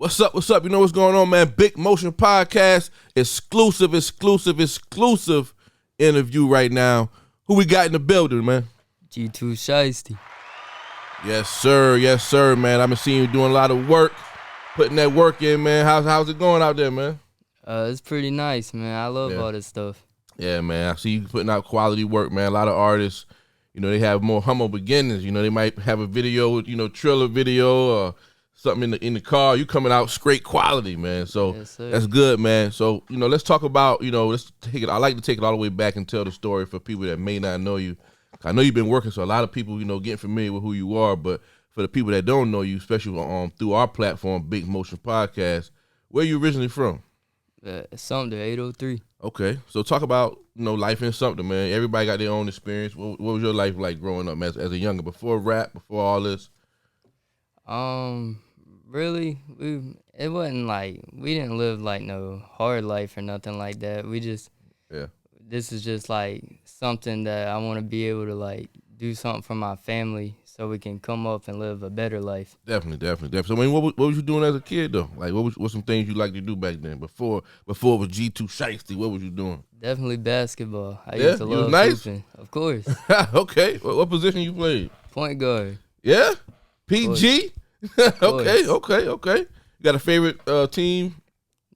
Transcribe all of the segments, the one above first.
What's up? What's up? You know what's going on, man? Big Motion Podcast, exclusive interview right now. Who we got in the building, man? G2SHIESTY. Yes, sir, man. I've been seeing you doing a lot of work, putting that work in, man. How's it going out there, man? It's pretty nice, man. I love all this stuff. Yeah, man. I see you putting out quality work, man. A lot of artists, they have more humble beginnings. They might have a video, Triller video or something in the car. You coming out straight quality, man. So Yes, sir. that's good, man. So, let's talk about, let's take it. I like to take it all the way back and tell the story for people that may not know you. I know you've been working, so a lot of people, getting familiar with who you are. But for the people that don't know you, especially through our platform, Big Motion Podcast, where you originally from? Sumter, 803. Okay, so talk about life in Sumter, man. Everybody got their own experience. What was your life like growing up as a younger, before rap, before all this? Really, it wasn't like we didn't live like no hard life or nothing like that. We just This is just like something that I want to be able to like do something for my family so we can come up and live a better life. Definitely. So, what was you doing as a kid though? Like, what some things you liked to do back then before it was G2SHIESTY? What was you doing? Definitely basketball. I used to you was love nice? hooping. Of course. Okay, what position you played? Point guard. Yeah, PG. Okay. You got a favorite team?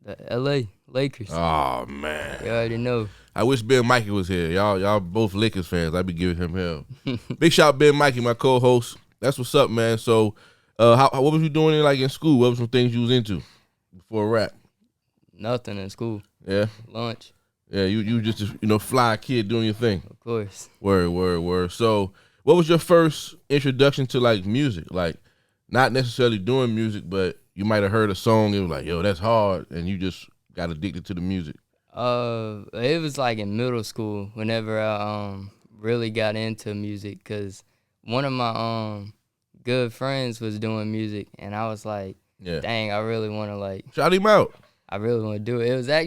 The LA Lakers. Oh man, You already know. I wish Ben Mikey was here. Y'all both Lakers fans. I'd be giving him hell. Big shout out Ben Mikey, my co-host. That's what's up, man. So, what was you doing in school? What were some things you was into before rap? Nothing in school. Yeah, Lunch. yeah. You just fly kid doing your thing. Of course. Word. So, what was your first introduction to music? Like, not necessarily doing music, but you might have heard a song. It was like, yo, that's hard, and you just got addicted to the music. It was like in middle school whenever I really got into music, because one of my good friends was doing music, and I was like, dang, I really want to Shout him out. I really want to do it. It was I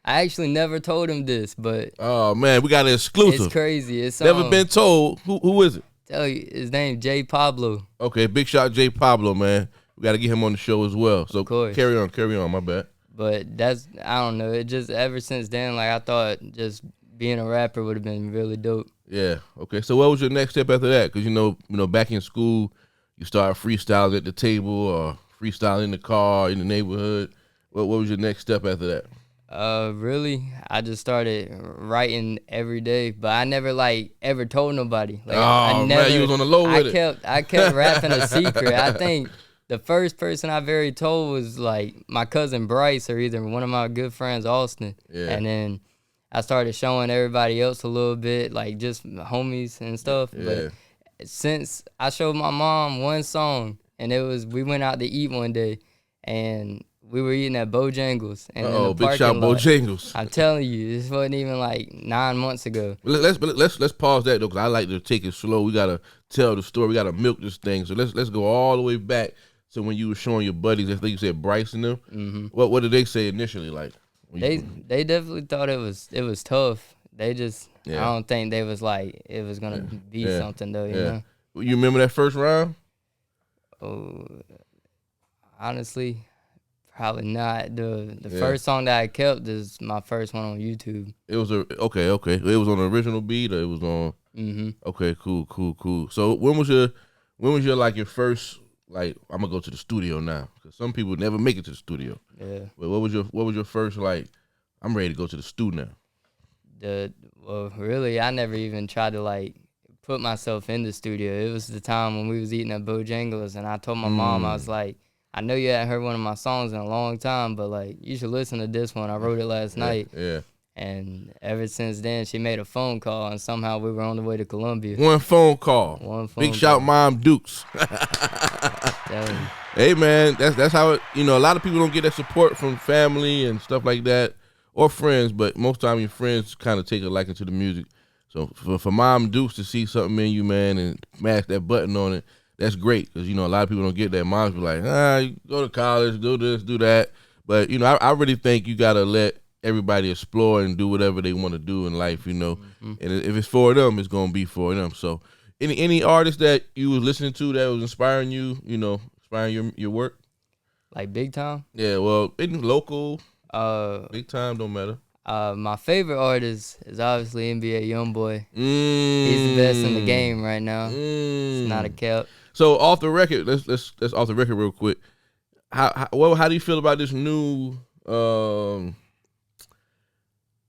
actually never told him this, but Oh man, we got an exclusive. it's crazy. It's Never been told. Who is it? Tell you his name, J Pablo. Okay, big shout out J Pablo, man. We got to get him on the show as well. So Of course. carry on. My bad. But I don't know. It just ever since then, I thought just being a rapper would have been really dope. Yeah. Okay. So what was your next step after that? Because back in school, you started freestyling at the table or freestyling in the car in the neighborhood. What was your next step after that? Really, I just started writing every day, but I never ever told nobody. Man, you was on the low with it. I kept rapping a secret. I think the first person I've ever told was my cousin Bryce, or either one of my good friends Austin. Yeah. And then I started showing everybody else a little bit, just homies and stuff. Yeah. But since I showed my mom one song, and we went out to eat one day, and we were eating at Bojangles. And in the big shout parking lot. Bojangles. I'm telling you, this wasn't even 9 months ago. Let's pause that though, because I like to take it slow. We gotta tell the story. We gotta milk this thing. So let's go all the way back. So when you were showing your buddies, I think you said Bryce and them. Mm-hmm. What did they say initially? They definitely thought it was tough. They just I don't think they was it was gonna be something though. You know. You remember that first round? Oh, honestly, probably not. The first song that I kept is my first one on YouTube. It was okay. It was on the original beat, or it was on. Mm-hmm. Okay, cool. So when was your your first? I'm gonna go to the studio now, because some people never make it to the studio. Yeah. But what was your first I'm ready to go to the studio now? Really, I never even tried to put myself in the studio. It was the time when we was eating at Bojangles, and I told my mom, I was like, I know you hadn't heard one of my songs in a long time, but you should listen to this one. I wrote it last night. Yeah. And ever since then, she made a phone call, and somehow we were on the way to Columbia. One phone call. Big shout, Mom Dukes. Hey man, that's how it. A lot of people don't get that support from family and stuff like that, or friends. But most time your friends kind of take a liking to the music. So for Mom Dukes to see something in you, man, and smash that button on it, that's great. Because a lot of people don't get that. Moms be like, you go to college, do this, do that. But I really think you gotta let everybody explore and do whatever they want to do in life, Mm-hmm. And if it's for them, it's gonna be for them. So, any artists that you was listening to that was inspiring you, inspiring your work? Like big time? Yeah, well, in local, Uh, big time don't matter. my favorite artist is obviously NBA YoungBoy. Mm. He's the best in the game right now. It's not a cap. So off the record, let's off the record real quick. How do you feel about this new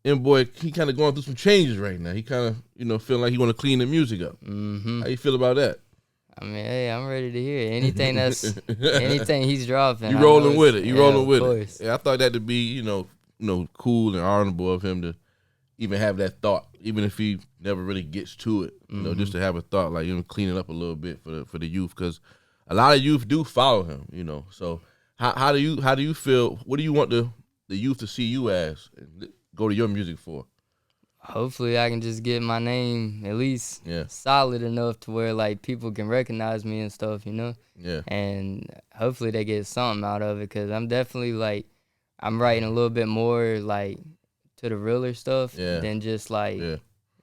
M-Boy? He kind of going through some changes right now. He kind of feeling like he want to clean the music up. Mm-hmm. How you feel about that? I mean, hey, I'm ready to hear it. Anything he's dropping. You rolling with it. You rolling with course. it. Yeah, I thought that to be cool and honorable of him to even have that thought, even if he never really gets to it. Just to have a thought like clean it up a little bit for the youth, because a lot of youth do follow him. So how do you feel? What do you want the youth to see you as and go to your music for? Hopefully I can just get my name at least solid enough to where like people can recognize me and stuff, Yeah. And hopefully they get something out of it, because I'm definitely like, I'm writing a little bit more like to the realer stuff than just like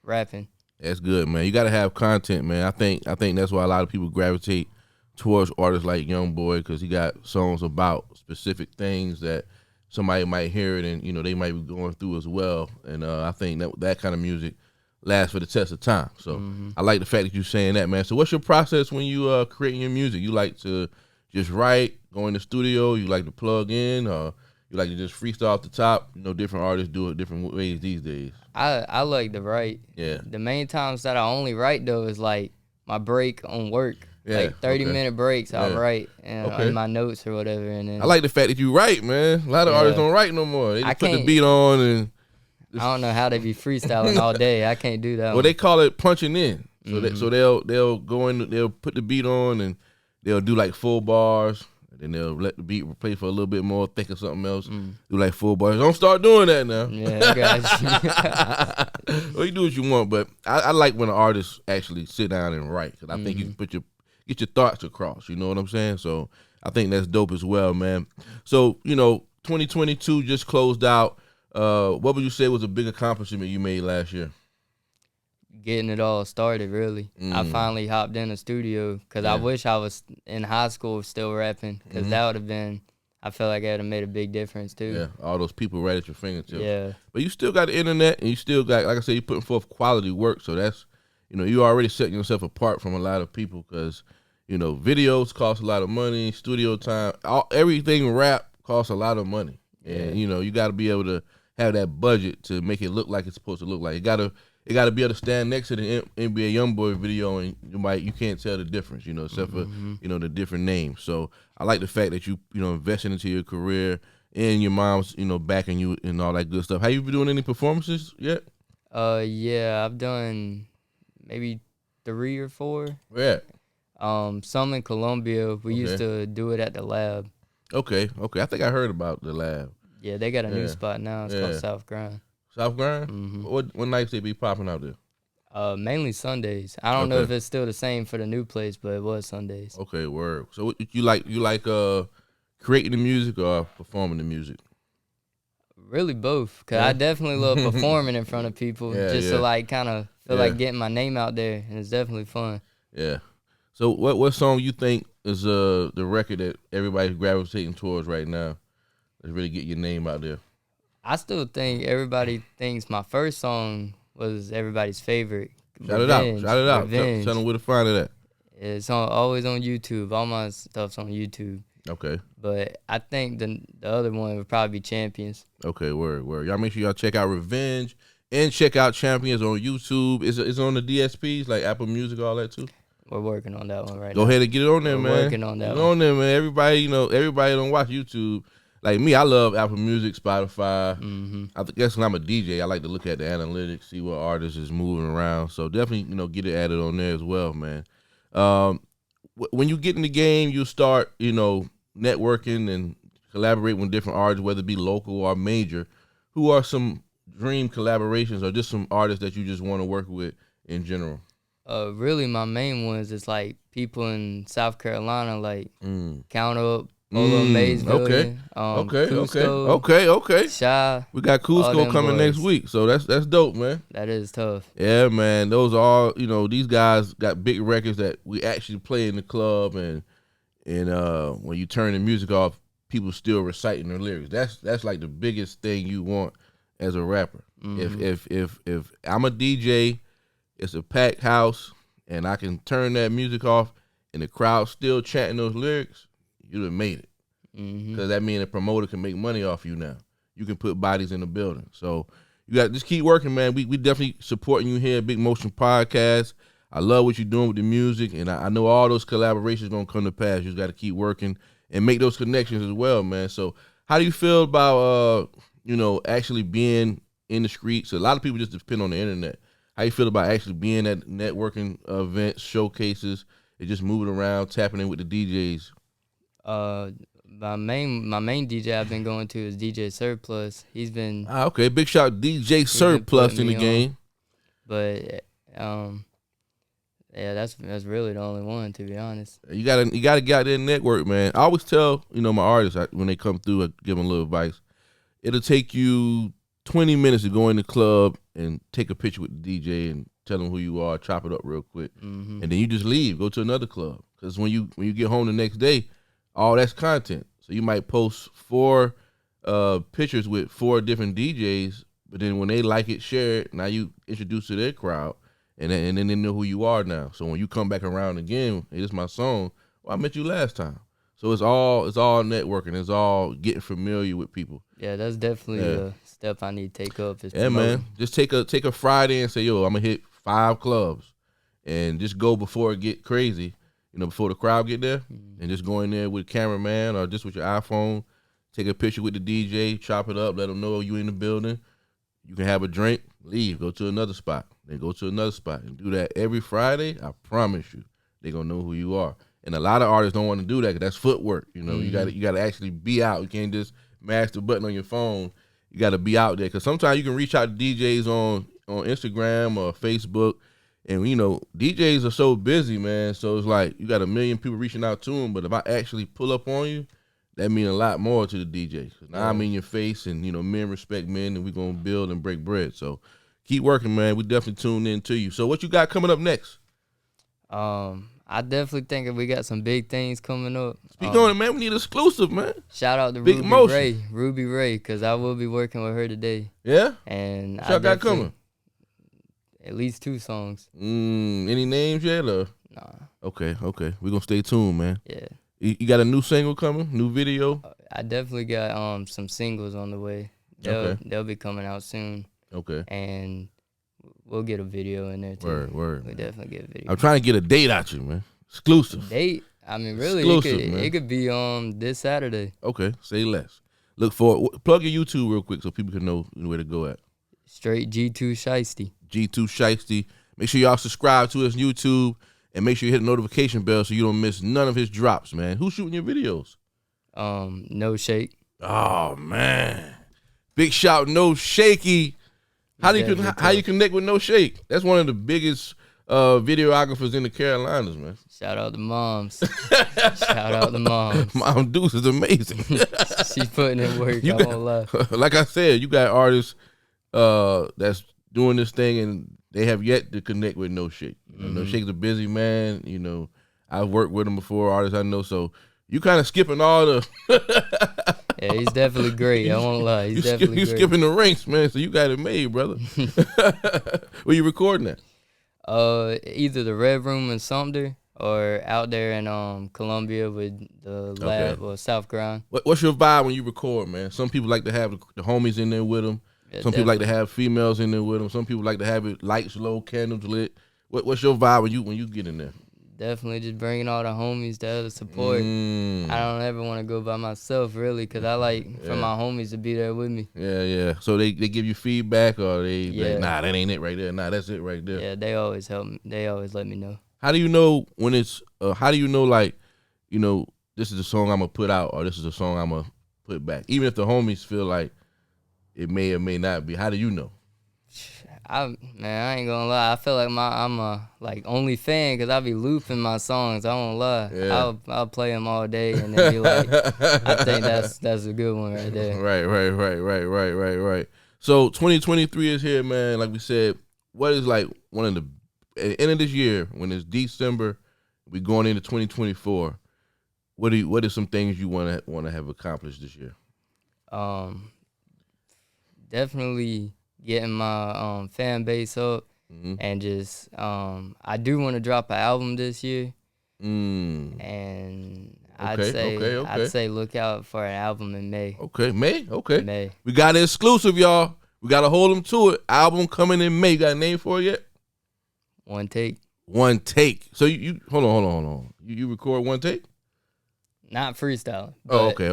rapping. That's good, man. You got to have content, man. I think that's why a lot of people gravitate towards artists like YoungBoy, because he got songs about specific things that somebody might hear it and they might be going through as well. And I think that kind of music lasts for the test of time. So I like the fact that you're saying that, man. So what's your process when you creating your music? You like to just write, go in the studio? You like to plug in, or you like to just freestyle off the top? Different artists do it different ways these days. I like to write. Yeah. The main times that I only write though is like my break on work. Yeah, like 30-minute breaks, I'll write in my notes or whatever. And then I like the fact that you write, man. A lot of artists don't write no more. They just put the beat on and I don't know how they be freestyling all day. I can't do that. Well, they call it punching in. So they'll go in, they'll put the beat on and they'll do like full bars. Then they'll let the beat play for a little bit more, think of something else. Do like full bars. Don't start doing that now. Yeah, I got you. Well, you do what you want, but I like when an artist actually sit down and write, because I think you can get your thoughts across. You know what I'm saying? So I think that's dope as well, man. So 2022 just closed out. What would you say was a big accomplishment you made last year? Getting it all started, really. I finally hopped in the studio, because I wish I was in high school still rapping, because that would have been, I feel like that would have made a big difference too. Yeah, all those people right at your fingertips. Yeah. But you still got the internet, and you still got, like I said, you're putting forth quality work, so that's, you already setting yourself apart from a lot of people, because, videos cost a lot of money, studio time, everything rap costs a lot of money. And, you got to be able to have that budget to make it look like it's supposed to look like. It got to be able to stand next to the NBA YoungBoy video, and you can't tell the difference, except for the different names. So I like the fact that you investing into your career, and your mom's backing you and all that good stuff. Have you been doing any performances yet? Yeah, I've done maybe 3 or 4. Yeah. Some in Colombia. We used to do it at the Lab. Okay. I think I heard about the Lab. Yeah, they got a new spot now. It's called South Grind. South Grind? What nights they be popping out there? Mainly Sundays. I don't know if it's still the same for the new place, but it was Sundays. Okay, word. So what you like creating the music or performing the music? Really both, because I definitely love performing in front of people, to like kind of feel like getting my name out there, and it's definitely fun. Yeah. So what song you think is the record that everybody's gravitating towards right now? Let's really get your name out there. I still think everybody thinks my first song was everybody's favorite. Shout it out. Tell them where to find it at. It's always on YouTube. All my stuff's on YouTube. Okay. But I think the other one would probably be Champions. Okay, word. Y'all make sure y'all check out Revenge and check out Champions on YouTube. It's on the DSPs, like Apple Music, all that too. We're working on that one right now. Go ahead and get it on there, man. We're working on that one. On there, man. Everybody don't watch YouTube. Like me, I love Apple Music, Spotify. I guess when I'm a DJ, I like to look at the analytics, see what artist is moving around. So definitely, get it added on there as well, man. When you get in the game, you start, networking and collaborate with different artists, whether it be local or major. Who are some dream collaborations or just some artists that you just want to work with in general? Really, my main ones is like people in South Carolina, like Count Up, Polo Maysville. Okay. Shy. We got Cusco coming next week, so that's dope, man. That is tough. Yeah, man. Those are all, these guys got big records that we actually play in the club, and when you turn the music off, people still reciting their lyrics. That's like the biggest thing you want as a rapper. If I'm a DJ, it's a packed house, and I can turn that music off, and the crowd still chanting those lyrics, you done made it. Because that means a promoter can make money off you now. You can put bodies in the building. So you got to just keep working, man. We definitely supporting you here at Big Motion Podcast. I love what you're doing with the music, and I know all those collaborations going to come to pass. You just got to keep working and make those connections as well, man. So how do you feel about, actually being in the streets? A lot of people just depend on the internet. How you feel about actually being at networking events, showcases, and just moving around, tapping in with the DJs? My main DJ I've been going to is DJ Surplus. He's been okay. Big shout out DJ Surplus in the game. But yeah, that's really the only one, to be honest. You gotta get out there and network, man. I always tell my artists when they come through, I give them a little advice. It'll take you 20 minutes to go in the club and take a picture with the DJ and tell them who you are, chop it up real quick, and then you just leave, go to another club. Because when you get home the next day, all that's content. So you might post 4 pictures with 4 different DJs, but then when they like it, share it. Now you introduce to their crowd, and then they know who you are now. So when you come back around again, hey, this is my song. Well, I met you last time. So it's all networking. It's all getting familiar with people. Yeah, that's definitely a step I need to take up. Man. Just take a Friday and say, yo, I'm gonna hit 5 clubs, and just go before it get crazy. Before the crowd get there, and just go in there with a cameraman or just with your iPhone, take a picture with the DJ, chop it up, let them know you in the building. You can have a drink, leave, go to another spot, then go to another spot, and do that every Friday. I promise you, they're gonna know who you are. And a lot of artists don't want to do that because that's footwork. You gotta actually be out. You can't just mash the button on your phone. You gotta be out there, because sometimes you can reach out to DJs on Instagram or Facebook. And, DJs are so busy, man. So it's like you got 1 million people reaching out to them. But if I actually pull up on you, that means a lot more to the DJ. Because now I'm in your face, and, men respect men, and we're going to build and break bread. So keep working, man. We definitely tune in to you. So what you got coming up next? I definitely think we got some big things coming up. Speak on it, man. We need exclusive, man. Shout out to Big Ruby Ray, because I will be working with her today. Yeah? And what y'all got coming? At least 2 songs. Any names yet? Or? Nah. Okay. We're going to stay tuned, man. Yeah. You got a new single coming? New video? I definitely got some singles on the way. They'll be coming out soon. Okay. And we'll get a video in there, too. Word. We'll definitely get a video. I'm trying to get a date out you, man. Exclusive. Date? I mean, really, it could be this Saturday. Okay. Say less. Look for it. Plug your YouTube real quick so people can know where to go at. Straight G2SHIESTY. G2SHIESTY. Make sure y'all subscribe to his YouTube, and make sure you hit the notification bell so you don't miss none of his drops, man. Who's shooting your videos? No Shake. Oh man, big shout, No Shaky. How you connect with No Shake? That's one of the biggest videographers in the Carolinas, man. Shout out to moms. Shout out to moms. Mom Deuce is amazing. She putting in work. I won't lie. Like I said, you got artists that's doing this thing, and they have yet to connect with No Shake. No Shake's a busy man. I've worked with him before, artists I know. So you kind of skipping all the. Yeah, he's definitely great. I won't lie. He's definitely great. You skipping the ranks, man. So you got it made, brother. Where you recording at? Either the Red Room in Sumter or out there in Columbia with the lab or South Ground. What's your vibe when you record, man? Some people like to have the homies in there with them. Yeah, some people like to have females in there with them. Some people like to have it lights low, candles lit. What's your vibe when you get in there? Definitely just bringing all the homies to support. I don't ever want to go by myself, really, because I like for my homies to be there with me. Yeah. So they give you feedback, or they like, nah, that ain't it right there. Nah, that's it right there. Yeah, they always help me. They always let me know. How do you know when it's, how do you know, like, this is a song I'm going to put out, or this is a song I'm going to put back? Even if the homies feel like it may or may not be. How do you know? I ain't gonna lie. I feel like I'm a only fan because I be looping my songs. I won't lie. Yeah. I'll play them all day and then be like, I think that's a good one right there. Right. So 2023 is here, man. Like we said, what is like one of the at the end of this year when it's December, we going into 2024. what are some things you want to have accomplished this year? Definitely getting my fan base up, and just I do want to drop an album this year, and I'd say look out for an album in May. Okay, May. Okay, May. We got it exclusive, y'all. We got to hold them to it. Album coming in May. You got a name for it yet? One Take. One Take. So you hold on. You record one take? Not freestyle. Oh, okay.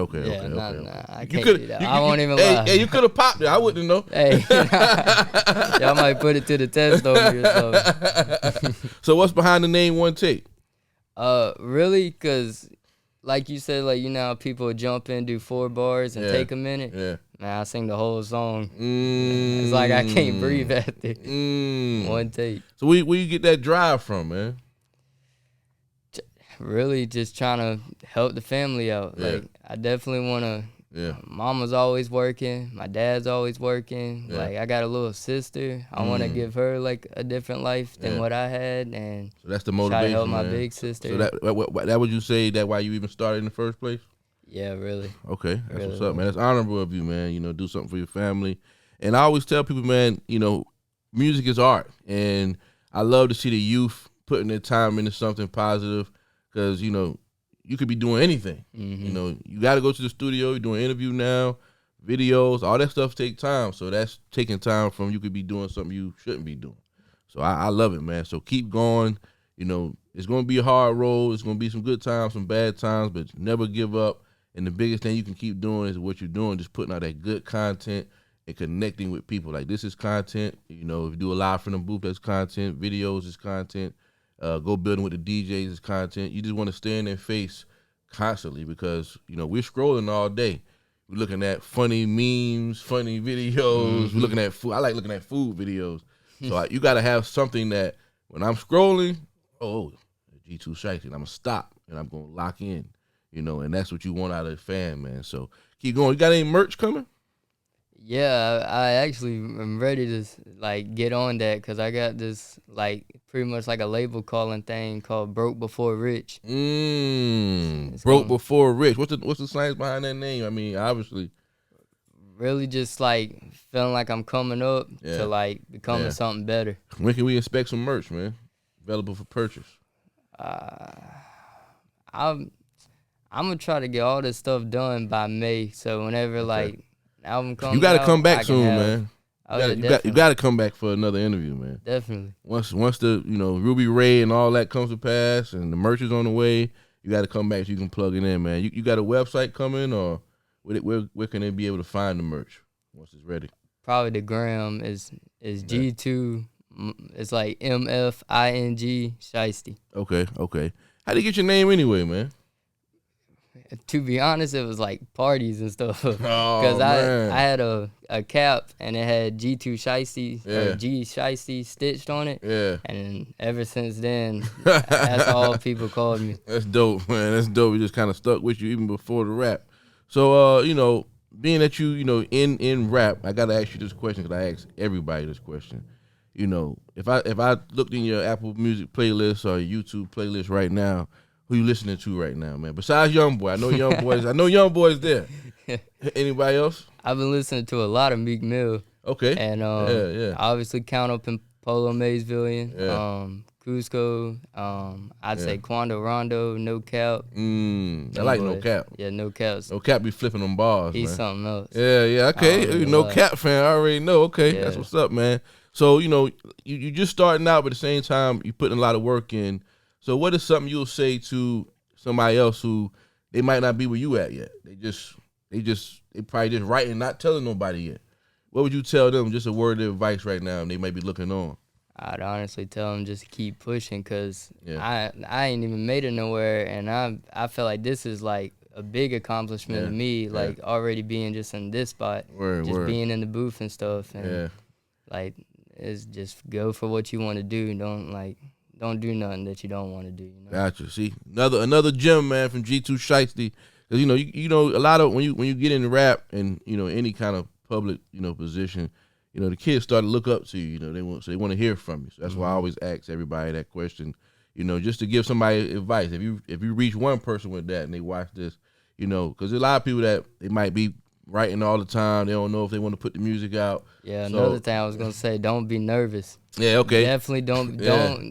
I can't do that. I won't even lie. Hey, you could have popped it. I wouldn't know. Hey, y'all might put it to the test over here. So what's behind the name One Take? Really, cause like you said, like how people jump in, do 4 bars, and take a minute. Yeah. Man, I sing the whole song. It's like I can't breathe after one take. So where you get that drive from, man? Really just trying to help the family out. Yeah. Like I definitely want to. Yeah. Mama's always working. My dad's always working. Yeah. Like I got a little sister. I want to give her like a different life than what I had, and so that's the motivation. Try to help my big sister. So that would you say that why you even started in the first place? Yeah, really. Okay, that's really what's up, man. That's honorable of you, man. Do something for your family. And I always tell people, man, music is art, and I love to see the youth putting their time into something positive. Because, you could be doing anything. You got to go to the studio. You're doing an interview now, videos, all that stuff take time. So that's taking time from you could be doing something you shouldn't be doing. So I love it, man. So keep going. It's going to be a hard road. It's going to be some good times, some bad times, but never give up. And the biggest thing you can keep doing is what you're doing, just putting out that good content and connecting with people. Like, this is content. If you do a live from the booth, that's content. Videos is content. Go building with the DJs is content. You just want to stay in their face constantly because, we're scrolling all day. We're looking at funny memes, funny videos. We're looking at food. I like looking at food videos. So you got to have something that when I'm scrolling, G2SHIESTY, and I'm going to stop and I'm going to lock in, and that's what you want out of the fan, man. So keep going. You got any merch coming? Yeah, I actually am ready to get on that because I got this pretty much like a label calling thing called Broke Before Rich. Broke Before Rich. What's the science behind that name? I mean, obviously. Really just feeling like I'm coming up to becoming something better. When can we expect some merch, man? Available for purchase. I'm gonna try to get all this stuff done by May. So whenever album comes, you got to come back soon, man. You got to come back for another interview, man. Definitely. Once the Ruby Ray and all that comes to pass and the merch is on the way, you got to come back so you can plug it in, man. You got a website coming, or where can they be able to find the merch once it's ready? Probably the gram is G2. It's like MFING Shiesty. Okay. How do you get your name anyway, man? To be honest, it was parties and stuff. Because I had a cap and it had G2SHIESTY or G2SHIESTY stitched on it. Yeah. And ever since then, that's all people called me. That's dope, man. That's dope. You just kind of stuck with you even before the rap. So, being that you, in rap, I got to ask you this question because I ask everybody this question. If I looked in your Apple Music playlist or YouTube playlist right now, who you listening to right now, man? Besides Youngboy, I know Youngboy's there. Anybody else? I've been listening to a lot of Meek Mill. Okay. And obviously Count Up and Polo Maysvillian. Cusco. I'd say Quando Rondo, No Cap. I like No Cap. Yeah, No Cap. No Cap be flipping them bars. He's man. something else. Yeah. Okay. No Cap fan. I already know. Okay, that's what's up, man. So you just starting out, but at the same time you putting a lot of work in. So what is something you'll say to somebody else who they might not be where you at yet? They probably just writing, not telling nobody yet. What would you tell them? Just a word of advice right now, and they might be looking on. I'd honestly tell them just keep pushing, cause I ain't even made it nowhere, and I feel like this is a big accomplishment to me, already being just in this spot, being in the booth and stuff, and it's just go for what you want to do. Don't do nothing that you don't want to do. Gotcha. See, another gem, man, from G2SHIESTY. Because a lot of when you get into rap and any kind of public position, the kids start to look up to you. They want to hear from you. So that's why I always ask everybody that question. just to give somebody advice. If you reach one person with that and they watch this, because a lot of people that they might be writing all the time. They don't know if they want to put the music out. Yeah, another thing I was gonna say, don't be nervous. Yeah, okay. Definitely don't.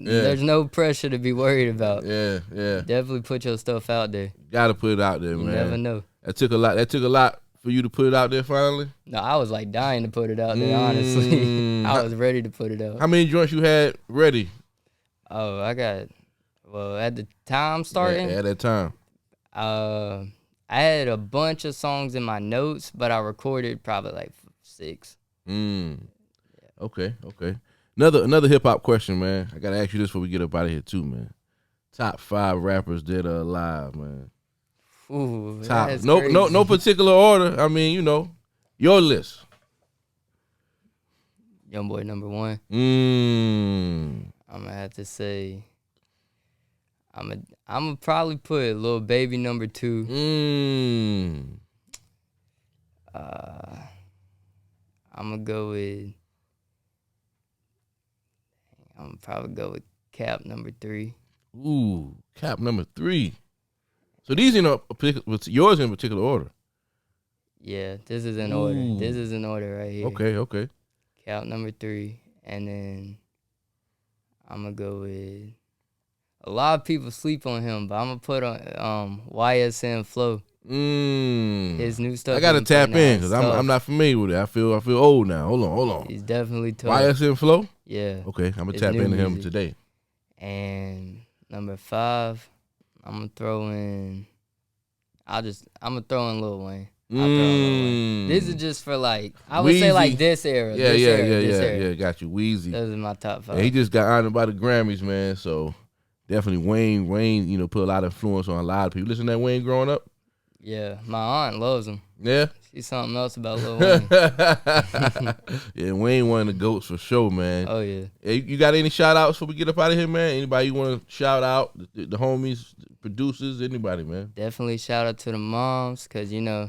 There's no pressure to be worried about. Yeah. Definitely put your stuff out there. Gotta put it out there, man. You never know. That took a lot for you to put it out there finally. No, I was like dying to put it out there. Honestly, I was ready to put it out. How many joints you had ready? Oh, at the time starting. Yeah, at that time. I had a bunch of songs in my notes, but I recorded probably like 6. Yeah. Okay. Another hip hop question, man. I gotta ask you this before we get up out of here too, man. Top 5 rappers dead or alive, man. Ooh, top. No particular order. I mean, your list. Youngboy number 1. I'm gonna have to say. I'm gonna probably put Lil Baby number 2. I'm gonna go with. I'm gonna probably go with Cap number 3. Ooh, Cap number 3. So these yours in particular order. Yeah, this is in order. This is in order right here. Okay. Cap number 3, and then I'm gonna go with. A lot of people sleep on him, but I'm gonna put on YSN Flow. His new stuff. I gotta tap in because I'm not familiar with it. I feel old now. Hold on. He's definitely tough. YSN Flow. Yeah. Okay, I'm gonna tap into him today. And number 5, I'm gonna throw in. I'm gonna throw in Lil Wayne. This is just for I would say like this era. Yeah. Got you, Weezy. Those are my top 5. Yeah, he just got honored by the Grammys, man. So definitely Wayne, put a lot of influence on a lot of people. Listen to that Wayne growing up. Yeah, my aunt loves him. Yeah. She's something else about Lil Wayne. Yeah, Wayne one of the GOATs for sure, man. Oh yeah. Hey, you got any shout outs before we get up out of here, man? Anybody you want to shout out? The homies, producers, anybody, man? Definitely shout out to the moms, cause Yeah.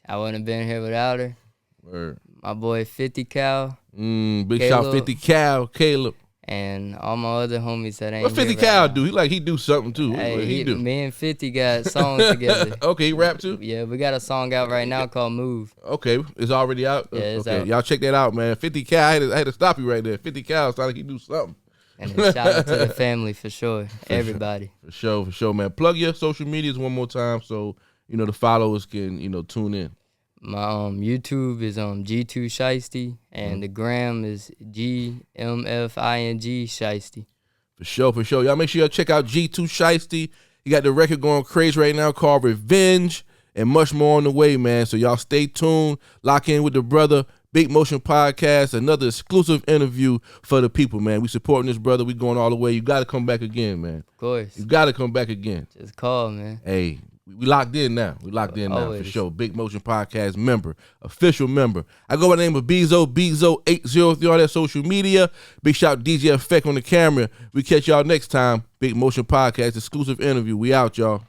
I wouldn't have been here without her. Word. My boy 50 Cal. Big shout out 50 Cal, Caleb. And all my other homies that ain't. What 50 Cal do? He do something too. Hey, what he do? Me and 50 got songs together. Okay, he rap too? Yeah, we got a song out right now called Move. Okay, it's already out? Yeah, it's okay. out. Y'all check that out, man. 50 Cal, I had to stop you right there. 50 Cal sound like he do something. And then shout out to the family for sure. Everybody. For sure, man. Plug your social medias one more time so, the followers can, tune in. My YouTube is G2SHIESTY, and the gram is GMFING Shiesty. For sure. Y'all make sure y'all check out G2SHIESTY. He got the record going crazy right now called Revenge, and much more on the way, man. So y'all stay tuned. Lock in with the brother. Big Motion Podcast, another exclusive interview for the people, man. We supporting this brother. We going all the way. You got to come back again, man. Of course. You got to come back again. Just call, man. Hey. We locked in now. For sure. Big Motion Podcast member, official member. I go by the name of Bezo80 on that social media. Big shout out DJ Effect on the camera. We catch y'all next time. Big Motion Podcast exclusive interview. We out, y'all.